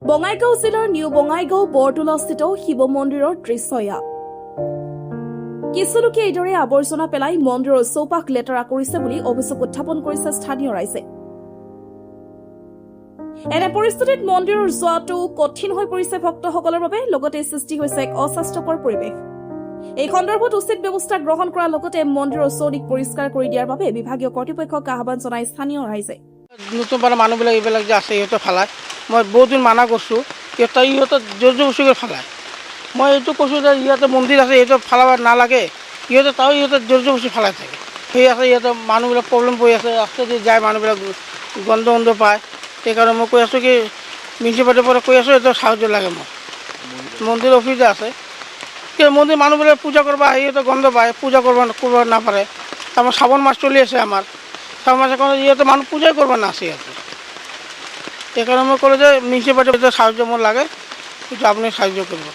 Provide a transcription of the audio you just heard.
বঙাইগাঁও জিলাৰ নিউ বঙাইগাঁও বৰটোলাস্থিত শিৱ মন্দিৰৰ দৃশ্য এয়া। কিছু লোকে এইদৰে আৱৰ্জনা পেলাই মন্দিৰৰ চৌপাশ লেতেৰা কৰিছে বুলি অভিযোগ উত্থাপন কৰিছে স্থানীয় ৰাইজে। এনে পৰিস্থিতিত মন্দিৰৰ যোৱাটো কঠিন হৈ পৰিছে ভক্তসকলৰ বাবে, লগতে সৃষ্টি হৈছে এক অস্বাস্থ্যকৰ পৰিৱেশ। এই সন্দৰ্ভত উচিত ব্যৱস্থা গ্ৰহণ কৰাৰ লগতে মন্দিৰৰ চৌদিশ পৰিষ্কাৰ কৰি দিয়াৰ বাবে বিভাগীয় কৰ্তৃপক্ষক আহ্বান জনায় স্থানীয় ৰাইজে। নতুন পাৰা মানুহবিলাক এইবিলাক যে আছে সিহঁতে ফালায়, মই বহুত দিন মানা কৰিছোঁ, ইহঁতে জোৰ জবৰদস্তি কৰি ফালায়। মই এইটো কৈছোঁ যে ইয়াতে মন্দিৰ আছে, সিহঁতে ফালাব নালাগে, সিহঁতে জোৰ জবৰদস্তি ফালাই থাকে। সেই আছে ইহঁতে মানুহবিলাক প্ৰব্লেম পৰি আছে, ৰাস্তাদি যায় মানুহবিলাক গন্ধ পায়। সেইকাৰণে মই কৈ আছোঁ কি মিউনিচিপালিটিৰ পৰা কৈ আছোঁ, এইটো সাহায্য লাগে মোক। মন্দিৰ অফিচে আছে, মন্দিৰ মানুহবিলাক পূজা কৰিব আহি সিহঁতে গন্ধ পায়, পূজা কৰিব নাপাৰে। তাৰমানে শ্ৰাৱণ মাছ চলি আছে আমাৰ, শ্ৰাৱণ মাছৰ কাৰণে ইহঁতে মানুহ পূজাই কৰিব নাছে ইয়াতে। সেইকাৰণে মই ক'লোঁ যে মিউনিচিপালিটিৰ সাহায্য মোৰ লাগে, সেইটো আপুনি সাহায্য কৰিব।